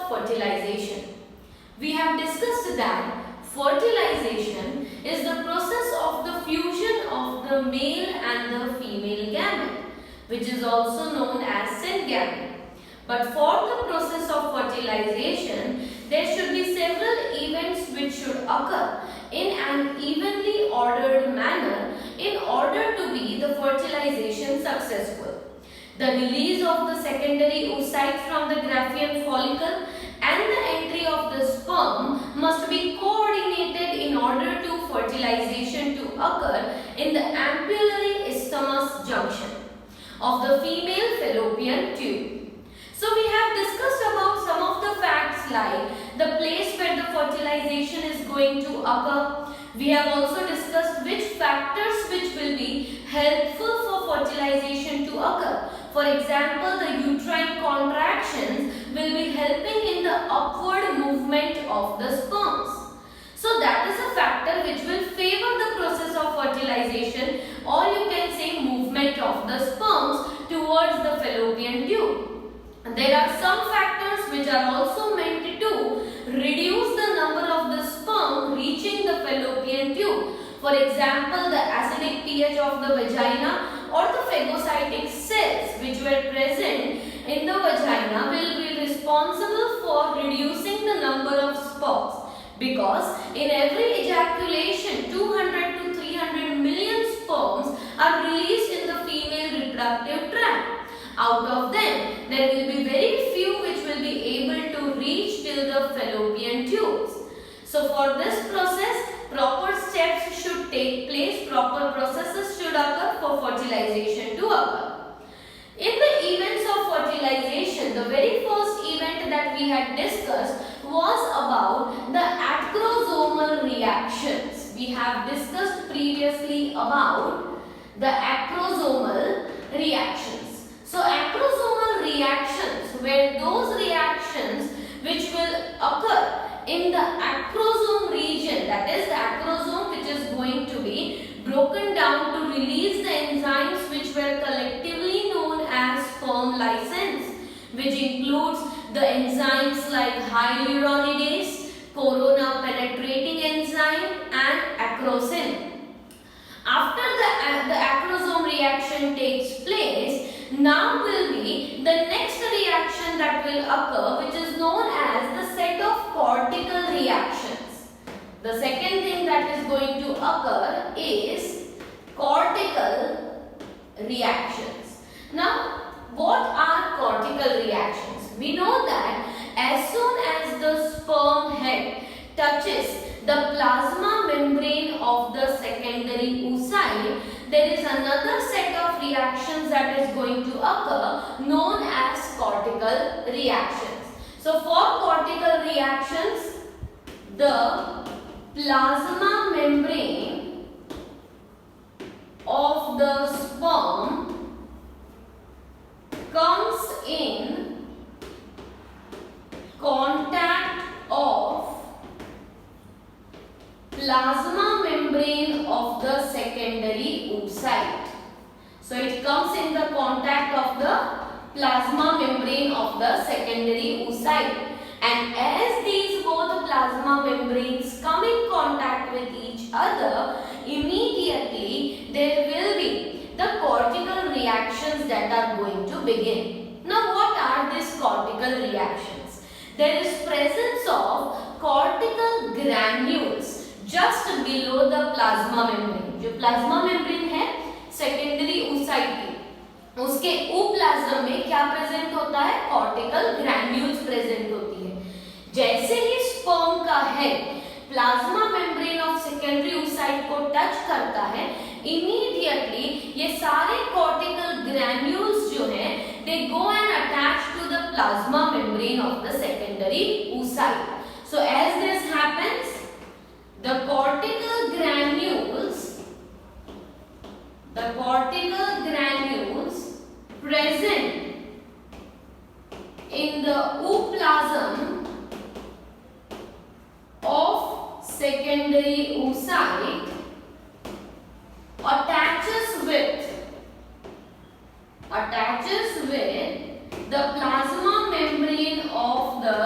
of fertilization. We have discussed that fertilization is the process of the fusion of the male and the female gamete, which is also known as syngamy. But for the process of fertilization, there should be several events which should occur in an evenly ordered manner in order to be the fertilization successful. The release of the secondary oocyte from the Graafian follicle and the entry of the sperm must be coordinated in order to fertilization to occur in the ampullary isthmus junction of the female fallopian tube. So we have discussed about some of the facts like the place where the fertilization is going to occur. We have also discussed which factors which will be helpful for fertilization to occur. For example, the uterine contractions will be helping in the upward movement of the sperms. So that is a factor which will favor the process of fertilization, or you can say movement of the sperms towards the fallopian tube. There are some factors which are also meant to reduce the number of the sperm reaching the fallopian tube. For example, the acidic pH of the vagina or the phagocytic cells which were present in the vagina will be responsible for reducing the number of sperms, because in every ejaculation 200 to 300 million sperms are released in the female reproductive tract. Out of them, there will be very few which will be able to reach till the fallopian tubes. So for this process, proper steps should take place, proper processes should occur for fertilization to occur. In the events of fertilization, the very first event that we had discussed was about the acrosomal reactions. We have discussed previously about the acrosomal reactions. So acrosomal reactions were those reactions which will occur in the acrosome region, that is the acrosome which is going to be broken down to release the enzymes which were collectively known as sperm lysins, which includes the enzymes like hyaluronidase, corona penetrating enzyme and acrosin. After the acrosome reaction takes place, now will be the next reaction that will occur, which is known as the set of cortical reactions. The second thing that is going to occur is cortical reactions. Now, what are cortical reactions? We know that as soon as the sperm head touches the plasma membrane of the secondary oocyte, there is another set of reactions that is going to occur known as cortical reactions. So for cortical reactions, the plasma membrane of the sperm comes in contact of plasma membrane of the secondary oocyte. So it comes in the contact of the plasma membrane of the secondary oocyte, and as these both plasma membranes come in contact with each other, immediately there will be the cortical reactions that are going to begin. Now what are these cortical reactions? There is presence of cortical granules just below the plasma membrane. जो plasma membrane है secondary oocyte की, उसके उपप्लाज्म में क्या present होता है? Cortical granules present होती है. जैसे ही स्पर्म का head plasma membrane of secondary oocyte को टच करता है, इमीडिएटली ये सारे कॉर्टिकल ग्रैन्यूल्स जो हैं they go and attach to the plasma membrane of the secondary oocyte. So as this happens, the cortical granules present in the ooplasm of secondary oocyte attaches with the plasma membrane of the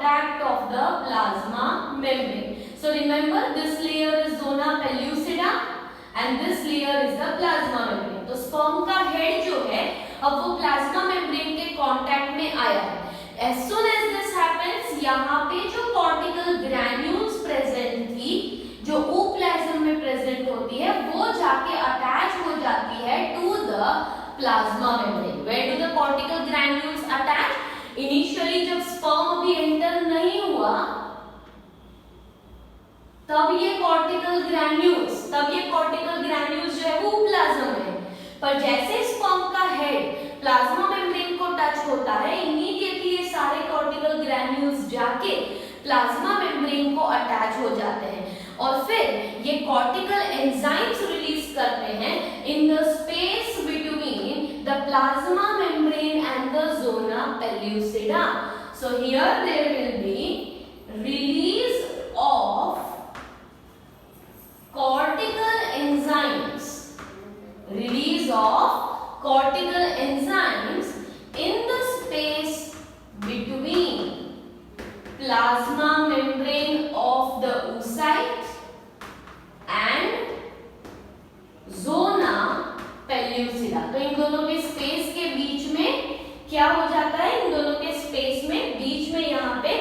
contact of the plasma membrane. So remember this layer is zona pellucida and this layer is the plasma membrane. तो sperm का head जो है अब वो plasma membrane के contact में आया है. As soon as this happens, यहाँ पे जो cortical granules present थी, जो ओप्लाज्म में प्रेजेंट होती है, वो जाके अटैच हो जाती है to the plasma membrane. Where do the cortical granules attach? Initially जब sperm अभी एंटर नहीं हुआ तब ये cortical granules जो है वो प्लाज्मा में, पर जैसे sperm का हेड प्लाज्मा मेम्ब्रेन को टच होता है, इमीडिएटली ये सारे cortical granules जाके प्लाज्मा मेम्ब्रेन को अटैच हो जाते हैं और फिर ये cortical enzymes रिलीज करते हैं in the space between the plasma membrane and the zona pellucida. So here there will be release of cortical enzymes in the space between plasma membrane of the oocyte and zona pellucida. तो इन दोनों के space के बीच में क्या हो जाता है, इन दोनों के स्पेस में बीच में यहाँ पे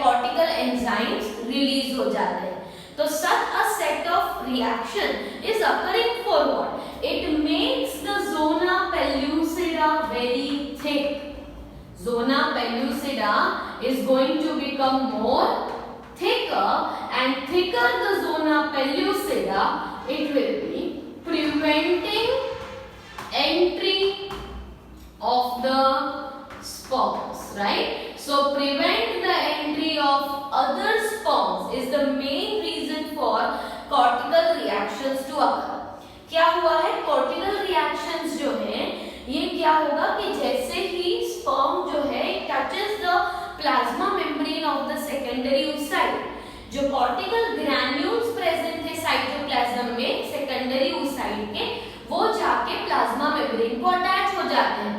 cortical enzymes रिलीज हो जाते हैं. तो such a set of reaction is occurring for what? It makes the zona pellucida very thick. Zona pellucida is going to become more thicker, and thicker the zona pellucida, it will be preventing entry of the sperms, right? So prevent the entry of other sperms is the main reason for cortical reactions to occur. क्या हुआ है, cortical reactions जो हैं ये क्या होगा कि जैसे ही sperm जो है touches the plasma membrane of the secondary oocyte, जो cortical granules present थे साइटोप्लाज्म में secondary oocyte के, वो जाके plasma membrane को अटैच हो जाते हैं.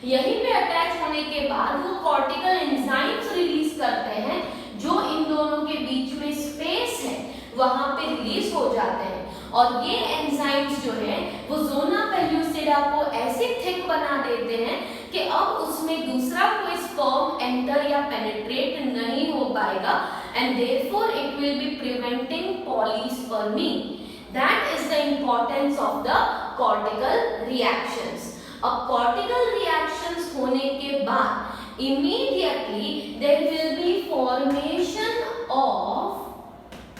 यहीं पे अटैच होने के बाद वो cortical enzymes रिलीज करते हैं जो इन दोनों के बीच में स्पेस है वहां पे रिलीज हो जाते हैं, और ये एंजाइम्स जो है वो जोना पेल्यूसिडा को ऐसे थिक बना देते हैं कि अब उसमें दूसरा कोई स्पर्म एंटर या पेनिट्रेट नहीं हो पाएगा, and therefore it will be preventing polyspermy. That is the importance of the cortical reactions. अब कॉर्टिकल रिएक्शंस होने के बाद immediately there will be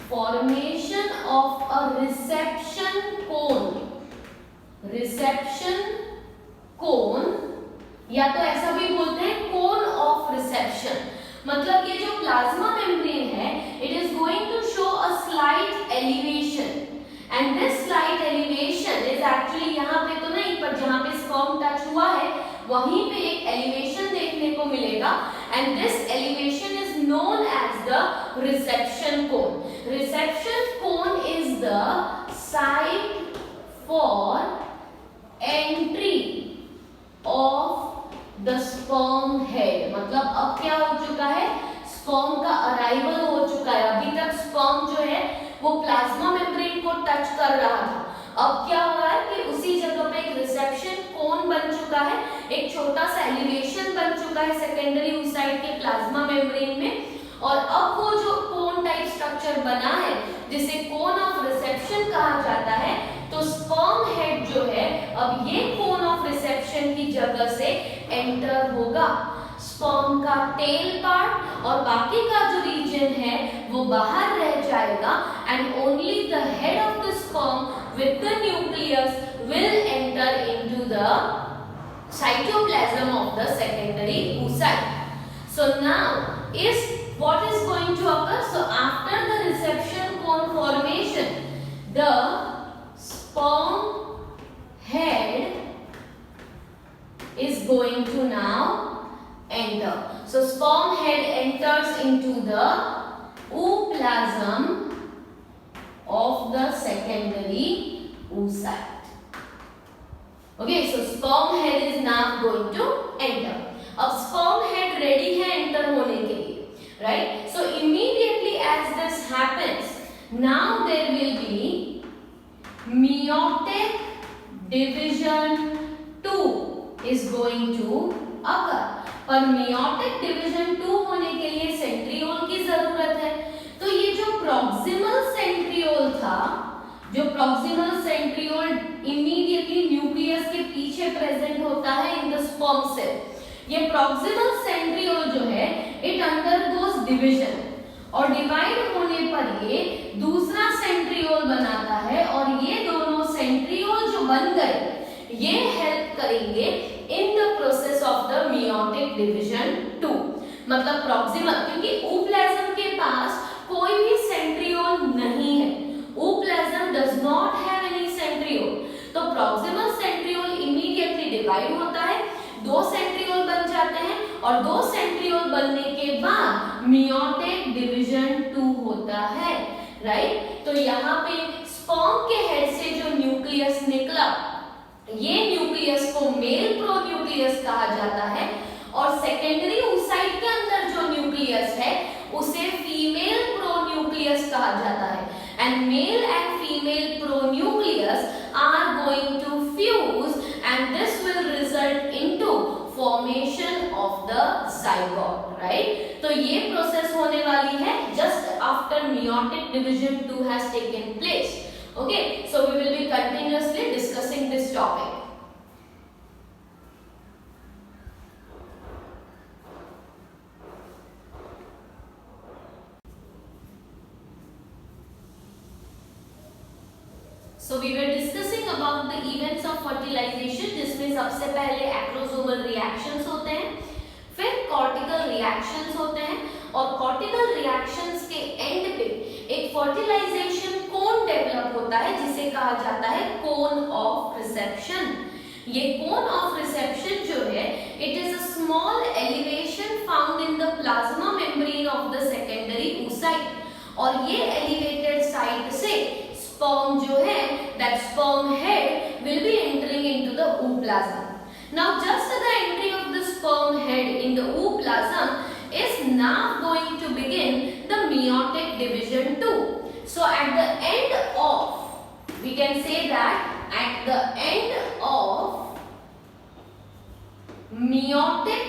formation of a reception cone, या तो ऐसा भी बोलते हैं cone of reception. मतलब ये जो प्लाज्मा मेम्ब्रेन है, it is going to show a slight elevation, and this slight elevation is actually यहाँ पे तो नहीं, पर जहाँ पे sperm touch हुआ है वहीं पे एक elevation देखने को मिलेगा, and this elevation is known as the reception cone. Reception cone is the site for entry of the sperm head. मतलब अब क्या हो चुका है, sperm का अराइवल हो चुका है. अभी तक sperm जो है वो प्लाज्मा मेम्ब्रेन को टच कर रहा था, अब क्या हो रहा है कि उसी जगह पे एक रिसेप्शन कोन बन चुका है, एक छोटा सा एलिवेशन बन चुका है सेकेंडरी oocyte के प्लाज्मा मेम्ब्रेन में, और अब वो जो कोन टाइप स्ट्रक्चर बना है जिसे कोन ऑफ रिसेप्शन कहा जाता है, तो स्पर्म हेड जो है अब ये कोन ऑफ रिसेप्शन की जगह से एंटर होगा. स्पर्म का टेल पार्ट और बाकी का जो रीजन है वो बाहर रह जाएगा, and only the head of the sperm with the nucleus will enter into the cytoplasm of the secondary oocyte. So now is what is going to occur? So after the reception cone formation, the sperm head is going to now enter. So sperm head enters into the ooplasm of the secondary oocyte. Okay, so sperm head is now going to enter. अब sperm head ready है enter होने के लिए, Now there will be meiotic division 2 is going to occur. पर meiotic division 2 होने के लिए centriole की जरूरत है। तो ये जो प्रॉक्सिमल सेंट्रियोल था, जो प्रॉक्सिमल सेंट्रियोल इमीडिएटली न्यूक्लियस के पीछे प्रेजेंट होता है इन द स्पर्म सेल, ये प्रॉक्सिमल सेंट्रियोल जो है इट अंडरगोस डिवीजन और डिवाइड होने पर ये दूसरा सेंट्रियोल बनाता है और ये दोनों सेंट्रियोल जो बन गए ये हेल्प करेंगे in the process of the meiotic division 2। मतलब प्रॉक्सिमल, क्योंकि ओप्लाज्म के पास कोई भी सेंट्रियोल नहीं है, ooplasm does not have any centriole, तो प्रॉक्सिमल सेंट्रियोल इमीडिएटली डिवाइड होता है, दो सेंट्रियोल बन जाते हैं और दो सेंट्रियोल बनने के बाद meiotic division 2 होता है, राइट। तो यहाँ पे स्पर्म के हेड से जो न्यूक्लियस निकला, ये न्यूक्लियस को मेल प्रोन्यूक्लियस कहा जाता है और सेकेंडरी oocyte के अंदर जो न्यूक्लियस है उसे फीमेल प्रोन्यूक्लियस कहा जाता है। And male and female pronucleus are going to fuse and this will result into formation of the zygote, right. तो ये प्रोसेस होने वाली है just after meiotic division 2 has taken place। Okay, so we will be continuously discussing this topic। So we were discussing about the events of fertilization, जिसमें सबसे पहले acrosomal reactions होते हैं, फिर कॉर्टिकल रिएक्शंस होते हैं और कॉर्टिकल रिएक्शंस के एंड पे एक फर्टिलाइजेशन कोन डेवलप होता है जिसे कहा जाता है कोन ऑफ रिसेप्शन। ये कोन ऑफ रिसेप्शन जो है it is a small elevation found in the plasma membrane of the secondary oocyte और ये एलिवेटेड साइट से sperm जो है that sperm head will be entering into the ooplasm। Now just the entry of the sperm head in the ooplasm is now going to begin the meiotic division 2। So at the end of, we can say that at the end of meiotic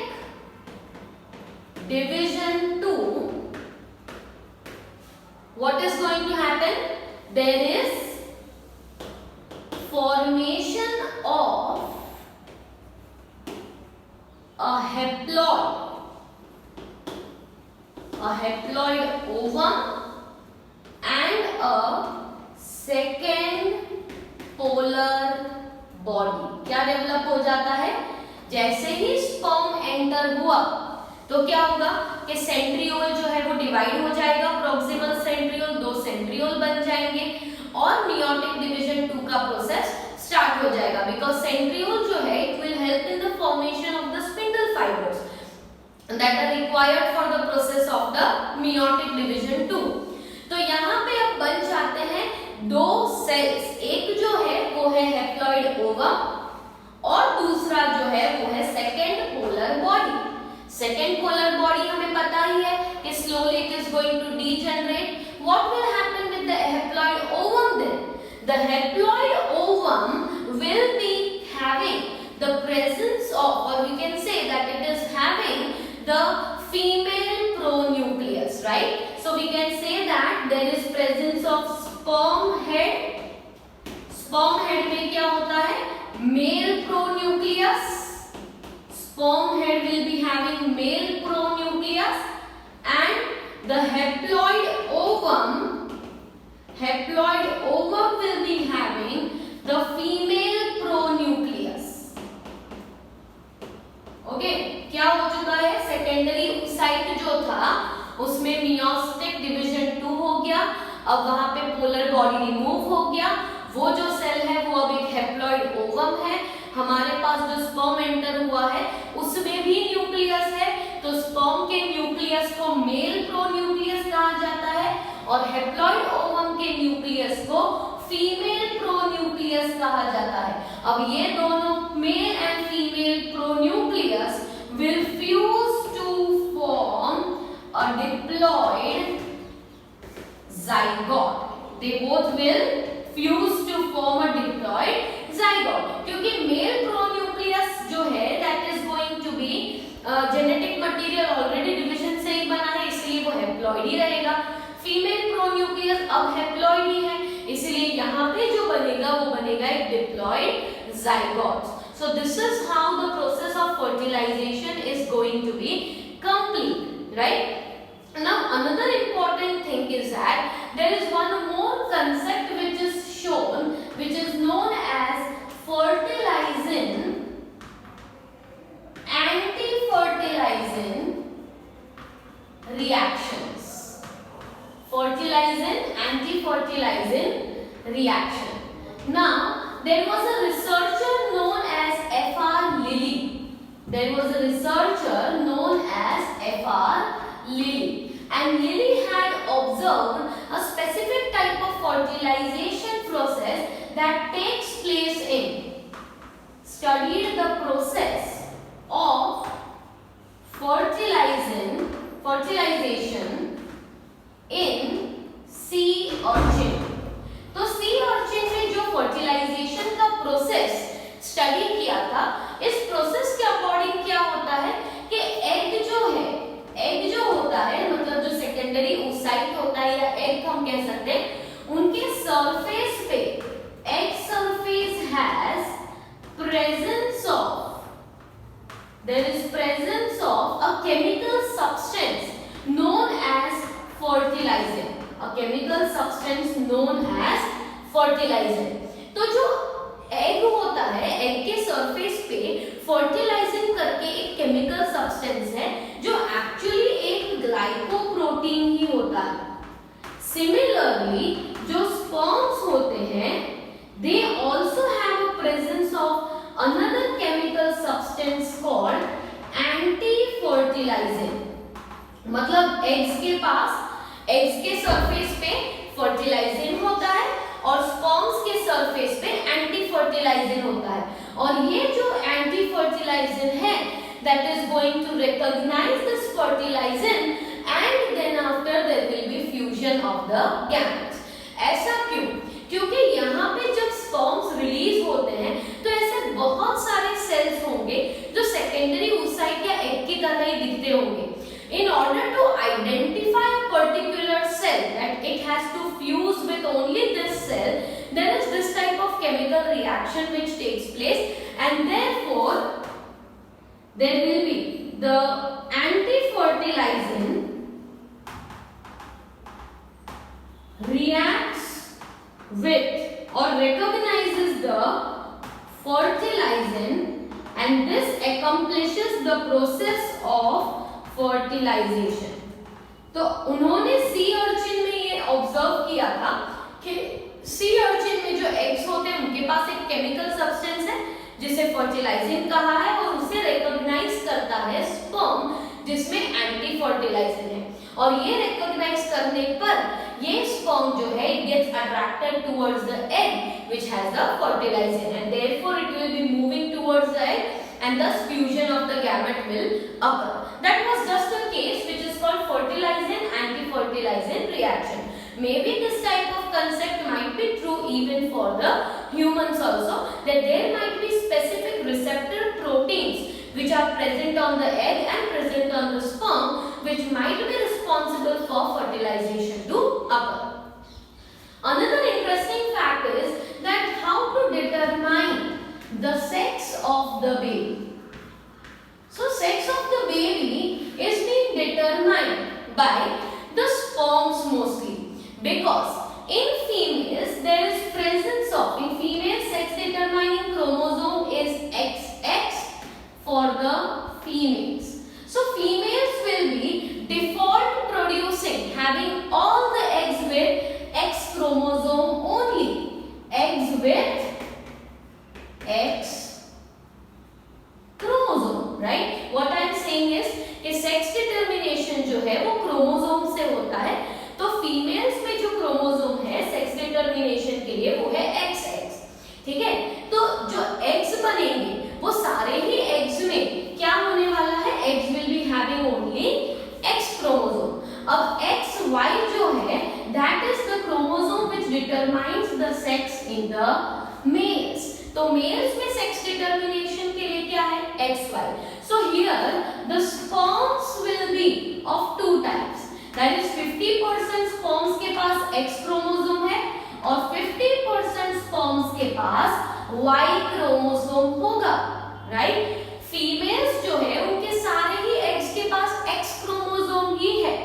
division 2, what is going to happen? There is formation of a haploid ovum and a second polar body। क्या develop हो जाता है? जैसे ही sperm enter हुआ तो क्या होगा कि सेंट्रियोल जो है वो डिवाइड हो जाएगा, प्रॉक्सिमल सेंट्रियोल, दो सेंट्रियोल बन जाएंगे और meiotic division 2 का प्रोसेस स्टार्ट हो जाएगा। बिकॉज सेंट्रियोल जो है it will help in the formation of the spindle fibres that are required for the process of the meiotic division 2। तो यहाँ पे अब बन जाते हैं दो सेल्स, एक जो है वो है हैप्लॉइड ओवम और दूसरा जो है वो है second polar body. Second polar body हमें पता ही है कि slowly it is going to degenerate। What will happen with the haploid ovum then? The haploid ovum will be having the presence of, or we can say that it is having the female pronucleus, right? So we can say that there is presence of sperm head। sperm head में क्या होता है? Male pronucleus। sperm head will be having male pronucleus and the haploid ovum will be having the female pronucleus। Okay, क्या हो चुका है? Secondary oocyte जो था उसमें meiotic division 2 हो गया, अब वहां पे पोलर बॉडी रिमूव हो गया, वो जो सेल है वो अब एक हैप्लॉइड ओवम है। हमारे पास जो स्पर्म एंटर हुआ है उसमें भी न्यूक्लियस है, तो स्पर्म के न्यूक्लियस को मेल प्रोन्यूक्लियस कहा जाता है और हैप्लॉइड ओवम के न्यूक्लियस को फीमेल प्रोन्यूक्लियस कहा जाता है। अब ये दोनों mail and female pronucleus will fuse to form a diploid zygote। they both will fuse to form a diploid zygote, क्योंकि मेल प्रोन्यूक्लियस जो है that is going to be genetic material already division से ही बना है, इसलिए वो haploid ही रहेगा। Female pronucleus अब हैप्लॉइड ही है, इसलिए यहाँ पे जो बनेगा वो बनेगा एक diploid zygote। So this is how the process of fertilization is going to be complete, right? Now another important thing is that there is one more concept which is shown, which is known as fertilizing anti-fertilizing reactions. Fertilizing anti-fertilizing reaction. Now there was a researcher known as F.R. Lilly. There was a researcher known as F.R. Lilly, and Lilly had observed a specific type of fertilization process that takes place in, studied the process of fertilization in sea urchin. तो sea urchin में जो fertilization का process study किया था, इस process के according क्या होता है कि एग जो होता है मतलब जो सेकेंडरी oocyte होता है या एग हम कह सकते हैं, उनके सरफेस पे egg surface has presence of a chemical substance known as fertilizant. A chemical substance known as fertilizant. तो जो एग होता है, एग के सरफेस पे फर्टिलाइजिंग करके एक केमिकल सब्सटेंस है जो एक्चुअली एक ग्लाइकोप्रोटीन ही होता है। सिमिलरली जो स्पर्म्स होते हैं, they also have a presence of another chemical substance called anti fertilizin. मतलब एग्स के सरफेस पे फर्टिलाइजेंट होता है और स्पर्म्स के सरफेस पे एंटी फर्टिलाइजेंट होता है, और ये जो एंटी फर्टिलाइजेंट है that is going to recognize this fertilizant and then after there will be fusion of the gametes. ऐसा क्यों? क्योंकि यहाँ पे जब स्पर्म्स रिलीज होते हैं तो ऐसे बहुत सारे सेल्स होंगे जो सेकेंडरी oocyte या एग की तरह ही दिखते होंगे। In order to identify a particular cell that it has to fuse with only this cell, there is this type of chemical reaction which takes place, and therefore there will be the anti-fertilizing reacts with or recognizes the fertilizant, and this accomplishes the process of fertilisation. तो उन्होंने sea urchin में ये observe किया था कि sea urchin में जो eggs होते हैं उनके पास एक केमिकल सब्सटेंस है जिसे फर्टिलाइजेंट कहा है, और उसे रिकॉग्नाइज करता है स्पर्म जिसमें एंटी फर्टिलाइजेंट है, और ये रिकॉग्नाइज करने पर ये स्पर्म जो है it gets attracted towards the egg which has the fertilizin, and therefore it will be moving towards the egg and thus fusion of the gamete will occur. That was just a case which is called fertilizing anti-fertilizing reaction. Maybe this type of concept might be true even for the humans also, that there might be specific receptor proteins which are present on the egg and present on the sperm which might be responsible for fertilization to occur. Another interesting fact is that how to determine the sex of the baby. So sex of the baby is being determined by the sperms mostly, because in females there is presence of, in female sex determining chromosome is XX for the females. So females will be default producing, having all the eggs with X chromosome only, eggs with X chromosome, right? What I am saying is कि sex determination जो है वो chromosome से होता है, तो females में जो क्रोमोसोम है सेक्स डिटरमिनेशन के लिए वो है XX, ठीक है? तो जो एग्स बनेंगे वो सारे ही एग्स में क्या होने वाला है, eggs will be having only X chromosome. अब XY जो है that is the chromosome which males में सेक्स डिटर्मिनेशन के लिए क्या है, XY. So here the sperms will be of two types. That is 50% sperms के पास X क्रोमोसोम है और 50% sperms के पास Y क्रोमोसोम होगा, राइट. फीमेल्स जो है उनके सारे ही एग्स के पास X क्रोमोसोम ही है,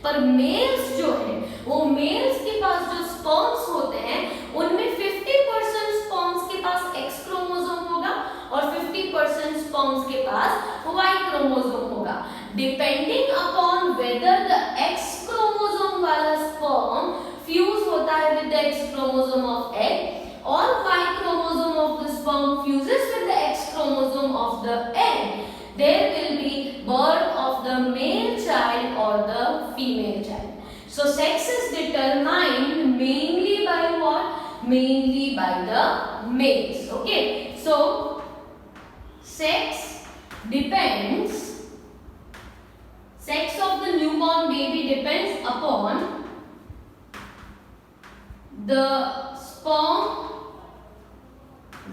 पर मेल्स जो है वो मेल्स के पास जो स्पर्म्स होते हैं उनमें 50% स्पर्म्स के पास X क्रोमोसोम होगा और 50% स्पर्म्स के पास Y क्रोमोसोम होगा. Depending upon whether the X chromosome वाला स्पर्म फ्यूज होता है with the X chromosome of egg और Y chromosome of the sperm fuses with the X chromosome of the egg, there will be birth of the male child or the female child. So sex is determined mainly by what? Mainly by the males. Okay. So sex of the newborn baby depends upon the sperm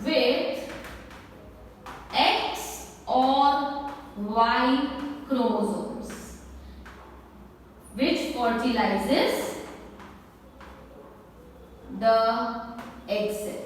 with X or Y chromosomes which fertilizes the egg cell.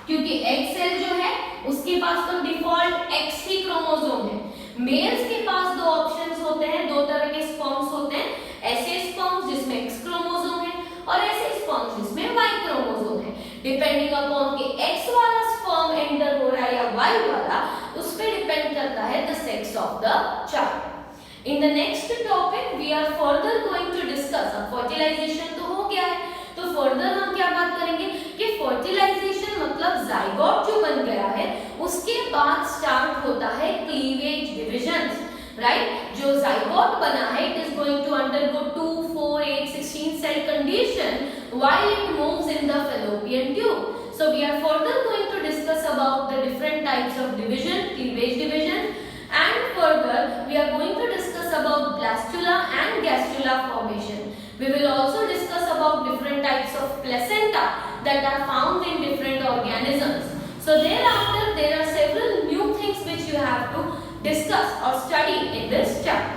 क्योंकि egg cell जो है उसके पास तो default X ही chromosome है. Mails के पास दो options होते हैं, दो तरह के स्पर्म्स होते हैं, ऐसे स्पर्म्स जिसमें X क्रोमोसोम है और ऐसे स्पर्म्स जिसमें Y क्रोमोसोम है. डिपेंडिंग अपॉन कि X वाला स्पर्म एंटर हो रहा है या Y वाला, उस पे डिपेंड करता है the sex of the child. In the next topic we are further going to discuss. अब फर्टिलाइजेशन तो हो गया है, तो फर्दर हम क्या बात करेंगे कि फर्टिलाइजेशन मतलब जाइगोट जो बन गया है उसके बाद स्टार्ट होता है क्लीवेज डिविजन्स, राइट. जो जाइगोट बना है it is going to undergo 2, 4, 8, 16 cell condition while it moves in the fallopian tube. So we are further going to discuss about the different types of division, cleavage division, and further we are going to discuss about blastula and gastrula formation. We will also discuss about different types of placenta that are found in different organisms. So thereafter there are several new things which you have to discuss or study in this chapter.